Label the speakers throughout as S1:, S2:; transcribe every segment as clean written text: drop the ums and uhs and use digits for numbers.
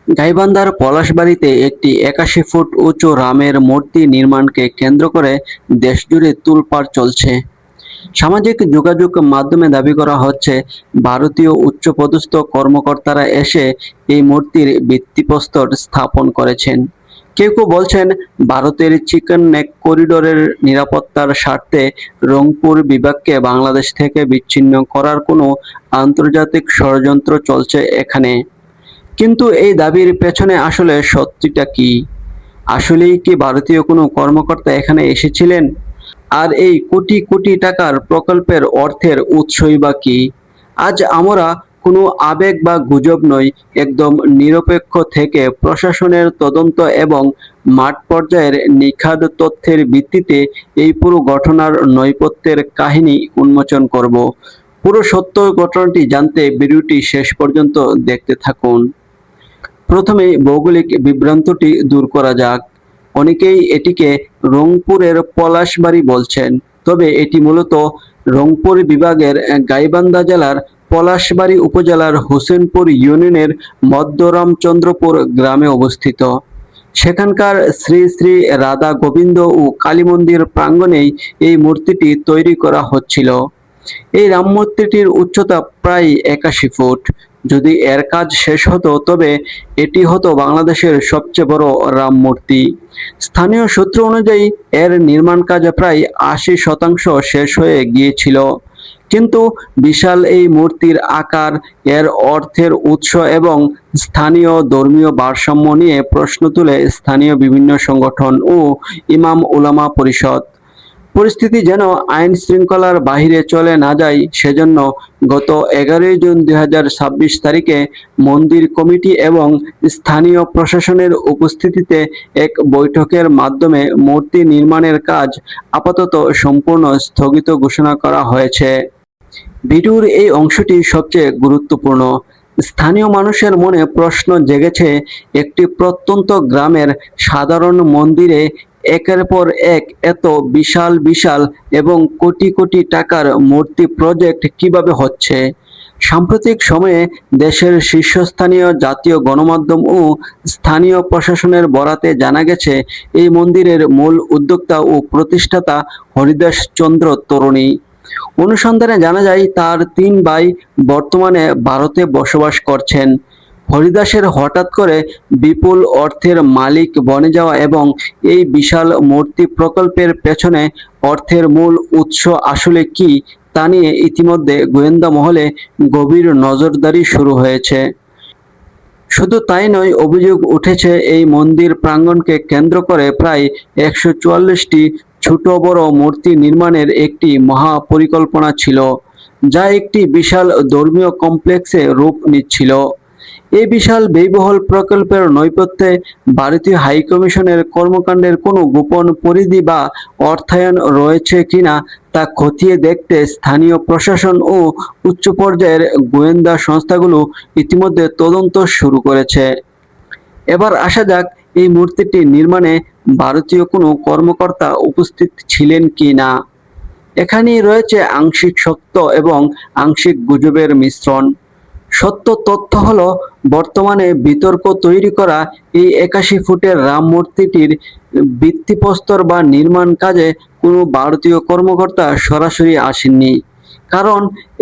S1: গাইবান্ধার পলাশবাড়ীতে একটি ৮১ ফুট উঁচু রামের মূর্তি নির্মাণকে কেন্দ্র করে দেশজুড়ে তোলপাড় চলছে। সামাজিক যোগাযোগ মাধ্যমে দাবি করা হচ্ছে, ভারতীয় উচ্চপদস্থ কর্মকর্তারা এসে এই মূর্তির ভিত্তিপ্রস্তর স্থাপন করেছেন। কেউ কেউ বলছেন, ভারতের চিকেন নেক করিডোরের নিরাপত্তার স্বার্থে রংপুর বিভাগকে বাংলাদেশ থেকে বিচ্ছিন্ন করার কোনো আন্তর্জাতিক ষড়যন্ত্র চলছে এখানে। কিন্তু এই দাবির পেছনে আসলে সত্যিটা কি? আসলেই কি ভারতীয় কোনো কর্মকর্তা এখানে এসেছিলেন? আর এই কোটি কোটি টাকার প্রকল্পের অর্থের উৎসই বা কি? আজ আমরা কোনো আবেগ বা গুজব নই, একদম নিরপেক্ষ থেকে প্রশাসনের তদন্ত এবং মাঠ পর্যায়ের নিখাদ তথ্যের ভিত্তিতে এই পুরো ঘটনার নৈপথ্যের কাহিনী উন্মোচন করব। পুরো সত্য ঘটনাটি জানতে ভিডিওটি শেষ পর্যন্ত দেখতে থাকুন। প্রথমে ভৌগোলিক বিভ্রান্তিটি দূর করা যাক। অনেকেই এটিকে রংপুরের পলাশবাড়ী বলছেন, তবে এটি মূলত রংপুর বিভাগের গাইবান্ধা জেলার পলাশবাড়ী উপজেলার হোসেনপুর ইউনিয়নের মধ্যরামচন্দ্রপুর গ্রামে অবস্থিত। সেখানকার শ্রী শ্রী রাধা গোবিন্দ ও কালী মন্দির প্রাঙ্গণেই এই মূর্তিটি তৈরি করা হচ্ছিল। এই রাম মূর্তিটির উচ্চতা প্রায় ৮১ ফুট। যদি এর কাজ শেষ হতো তবে এটি হতো বাংলাদেশের সবচেয়ে বড় রাম মূর্তি। স্থানীয় সূত্র অনুযায়ী এর নির্মাণ কাজ প্রায় ৮০% শেষ হয়ে গিয়েছিল। কিন্তু বিশাল এই মূর্তির আকার, এর অর্থের উৎস এবং স্থানীয় ধর্মীয় ভারসাম্য নিয়ে প্রশ্ন তুলে স্থানীয় বিভিন্ন সংগঠন ও ইমাম উলামা পরিষদ। পরিস্থিতি যেন আইন শৃঙ্খলার বাহিরে চলে না যায়, সেজন্য গত ১১ জুন ২০২৬ তারিখে মন্দির কমিটি এবং স্থানীয় প্রশাসনের উপস্থিতিতে এক বৈঠকের মাধ্যমে মূর্তি নির্মাণের কাজ আপাতত সম্পূর্ণ স্থগিত ঘোষণা করা হয়েছে। ভিডিওর এই অংশটি সবচেয়ে গুরুত্বপূর্ণ। স্থানীয় মানুষের মনে প্রশ্ন জেগেছে, একটি প্রত্যন্ত গ্রামের সাধারণ মন্দিরে একের পর এক এত বিশাল বিশাল এবং কোটি কোটি টাকার মূর্তি প্রজেক্ট কিভাবে হচ্ছে? সাম্প্রতিক সময়ে দেশের শীর্ষস্থানীয় জাতীয় গণমাধ্যম ও স্থানীয় প্রশাসনের বরাতে জানা গেছে, এই মন্দিরের মূল উদ্যোক্তা ও প্রতিষ্ঠাতা হরিদাস চন্দ্র তরুণী। অনুসন্ধানে জানা যায়, তার ৩ ভাই বর্তমানে ভারতে বসবাস করছেন। হরিদাসের হঠাৎ করে বিপুল অর্থের মালিক বনে যাওয়া এবং এই বিশাল মূর্তি প্রকল্পের পেছনে অর্থের মূল উৎস আসলে কি, তা নিয়ে ইতিমধ্যে গোয়েন্দা মহলে গভীর নজরদারি শুরু হয়েছে। শুধু তাই নয়, অভিযোগ উঠেছে এই মন্দির প্রাঙ্গণকে কেন্দ্র করে প্রায় ১৪৪টি ছোট বড় মূর্তি নির্মাণের একটি মহা পরিকল্পনা ছিল, যা একটি বিশাল ধর্মীয় কমপ্লেক্সে রূপ নিচ্ছিল। এই বিশাল ব্যয়বহুল প্রকল্পের নেপথ্যে ভারতীয় হাইকমিশনের কর্মকাণ্ডের কোনো গোপন পরিধি বা অর্থায়ন রয়েছে কিনা তা খতিয়ে দেখতে স্থানীয় প্রশাসন ও উচ্চ পর্যায়ের গোয়েন্দা সংস্থাগুলো ইতিমধ্যে তদন্ত শুরু করেছে। এবার আসা যাক, এই মূর্তিটি নির্মাণে ভারতীয় কোনো কর্মকর্তা উপস্থিত ছিলেন কি না। এখানেই রয়েছে আংশিক সত্য এবং আংশিক গুজবের মিশ্রণ। সত্য তথ্য হলো, বর্তমানে বিতর্ক তৈরি করা এই ৮১ ফুটের রাম মূর্তিটির ভিত্তিপ্রস্তর বা নির্মাণ কাজে কোনো ভারতীয় কর্মকর্তা সরাসরি আসেননি, কারণ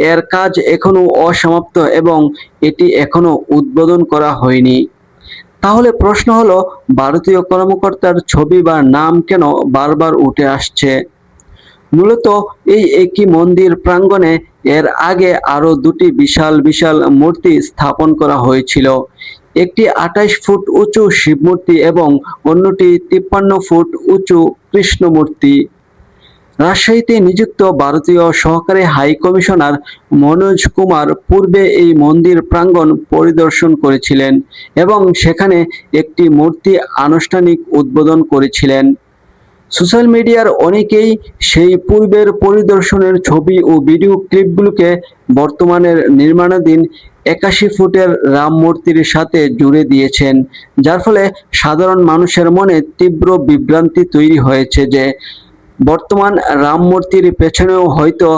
S1: এর কাজ এখনো অসমাপ্ত এবং এটি এখনো উদ্বোধন করা হয়নি। তাহলে প্রশ্ন হলো, ভারতীয় কর্মকর্তার ছবি বা নাম কেন বারবার উঠে আসছে? মূলত এই একই মন্দির প্রাঙ্গণে এর আগে আরো দুটি বিশাল বিশাল মূর্তি স্থাপন করা হয়েছিল। একটি ২৮ ফুট উঁচু শিব মূর্তি এবং অন্যটি ৫৩ ফুট উঁচু কৃষ্ণ মূর্তি। রাজশাহীতে নিযুক্ত ভারতীয় সহকারী হাই কমিশনার মনোজ কুমার পূর্বে এই মন্দির প্রাঙ্গণ পরিদর্শন করেছিলেন এবং সেখানে একটি মূর্তি আনুষ্ঠানিক উদ্বোধন করেছিলেন। সোশ্যাল মিডিয়ার অনেকেই সেই পূর্বের পরিদর্শনের ছবি ও ভিডিও ক্লিপগুলোকে বর্তমানের নির্মাণাধীন ৮১ ফুটের রাম মূর্তির সাথে জুড়ে দিয়েছেন, যার ফলে সাধারণ মানুষের মনে তীব্র বিভ্রান্তি তৈরি হয়েছে যে বর্তমান রাম মূর্তির পেছনেও হয়তো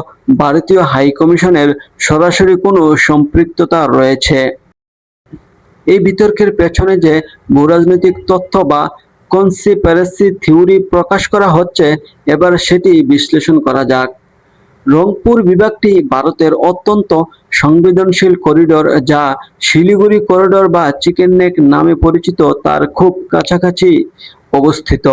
S1: ভারতীয় হাইকমিশনের সরাসরি কোনো সম্পৃক্ততা রয়েছে। এই বিতর্কের পেছনে যে ভূরাজনৈতিক তথ্য বা কনস্পিরেসি থিওরি প্রকাশ করা হচ্ছে, এবার সেটি বিশ্লেষণ করা যাক। রংপুর বিভাগটি ভারতের অত্যন্ত সংবেদনশীল করিডোর, যা শিলিগুড়ি করিডোর বা চিকেন নেক নামে পরিচিত, তার খুব কাছাকাছি অবস্থিত।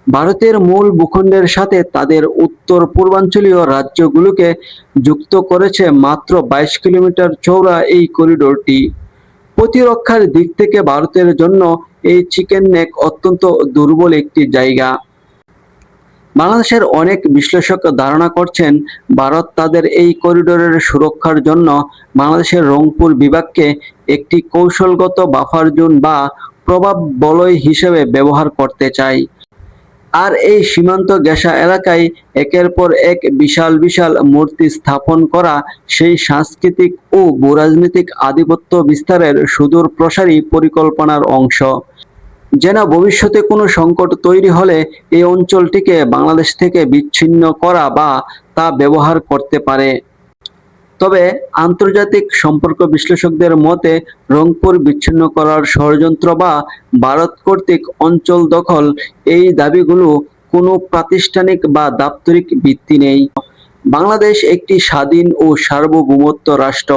S1: ভারতের মূল ভূখণ্ডের সাথে তাদের উত্তর পূর্বাঞ্চলীয় রাজ্যগুলোকে যুক্ত করেছে মাত্র 22 কিলোমিটার চওড়া এই করিডোরটি। প্রতিরক্ষার দিক থেকে ভারতের জন্য এই চিকেন নেক অত্যন্ত দুর্বল একটি জায়গা। বাংলাদেশের অনেক বিশ্লেষক ধারণা করছেন, ভারত তাদের এই করিডোরের সুরক্ষার জন্য বাংলাদেশের রংপুর বিভাগকে একটি কৌশলগত বাফার জোন বা প্রভাব বলয় হিসেবে ব্যবহার করতে চায়। আর এই সীমান্ত ঘেঁষা এলাকায় একের পর এক বিশাল বিশাল মূর্তি স্থাপন করা সেই সাংস্কৃতিক ও ভূরাজনৈতিক আধিপত্য বিস্তারের সুদূর প্রসারী পরিকল্পনার অংশ। যেন ভবিষ্যতে কোনো সংকট তৈরি হলে এই অঞ্চলটিকে বাংলাদেশ থেকে বিচ্ছিন্ন করা বা তা ব্যবহার করতে পারে। তবে আন্তর্জাতিক সম্পর্ক বিশ্লেষকদের মতে, রংপুর বিচ্ছিন্ন করার ষড়যন্ত্র বা ভারত কর্তৃক অঞ্চল দখল, এই দাবিগুলো কোনো প্রাতিষ্ঠানিক বা দাপ্তরিক ভিত্তি নেই। বাংলাদেশ একটি স্বাধীন ও সার্বভৌমত্ব রাষ্ট্র।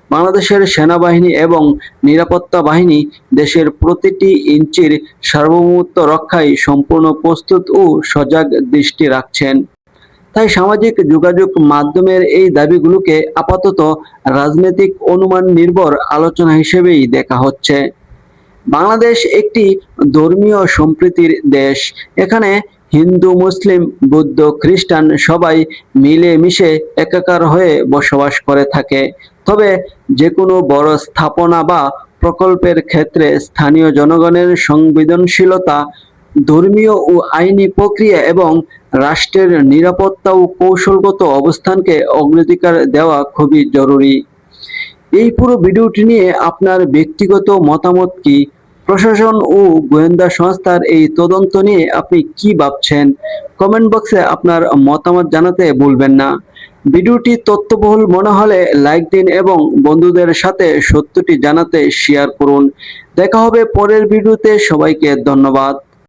S1: বাংলাদেশের সেনাবাহিনী এবং নিরাপত্তা বাহিনী দেশের প্রতিটি ইঞ্চির সার্বভৌমত্ব রক্ষায় সম্পূর্ণ প্রস্তুত ও সজাগ দৃষ্টি রাখছেন। তাই সামাজিক যোগাযোগ মাধ্যমের এই দাবিগুলোকে আপাতত রাজনৈতিক অনুমান নির্ভর আলোচনা হিসেবেই দেখা হচ্ছে। বাংলাদেশ একটি ধর্মীয় সম্প্রীতির দেশ। এখানে হিন্দু, মুসলিম, বৌদ্ধ, খ্রিস্টান সবাই মিলেমিশে একাকার হয়ে বসবাস করে থাকে। তবে যে কোনো বড় স্থাপনা বা প্রকল্পের ক্ষেত্রে স্থানীয় জনগণের সংবেদনশীলতা, ধর্মীয় ও আইনি প্রক্রিয়া এবং রাষ্ট্রের নিরাপত্তা ও কৌশলগত অবস্থানকে অগ্রাধিকার দেওয়া খুবই জরুরি। এই পুরো ভিডিওটি নিয়ে আপনার ব্যক্তিগত মতামত কি? প্রশাসন ও গোয়েন্দা সংস্থার এই তদন্ত নিয়ে আপনি কি ভাবছেন? কমেন্ট বক্সে আপনার মতামত জানাতে ভুলবেন না। ভিডিওটি তথ্যবহুল মনে হলে লাইক দিন এবং বন্ধুদের সাথে সত্যটি জানাতে শেয়ার করুন। দেখা হবে পরের ভিডিওতে। সবাইকে ধন্যবাদ।